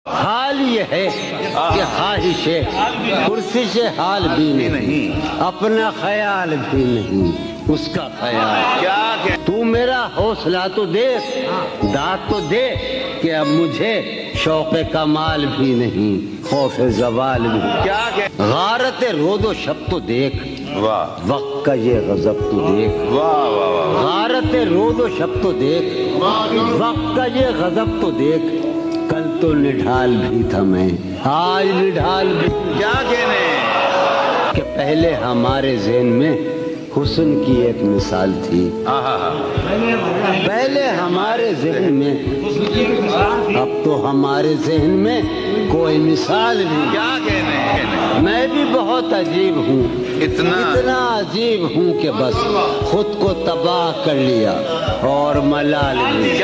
حال یہ ہے کہ خواہش کرسی سے حال بھی نہیں، اپنا خیال بھی نہیں اس کا خیال۔ تو میرا حوصلہ تو دیکھ، داد تو دے کہ اب مجھے شوق کمال بھی نہیں، خوف زوال بھی۔ غارت رود و شب تو دیکھ، وقت کا یہ غضب تو دیکھ۔ غارت رود و شب تو دیکھ، وقت کا یہ غضب تو دیکھ۔ کل تو نڈھال بھی تھا میں، آج نڈھال بھی۔ کیا کہنے کہ پہلے ہمارے ذہن میں حسن کی ایک مثال تھی، پہلے ہمارے ذہن میں، اب تو ہمارے ذہن میں کوئی مثال نہیں۔ کیا کہنے میں بھی بہت عجیب ہوں، اتنا عجیب ہوں کہ بس خود کو تباہ کر لیا اور ملال بھی۔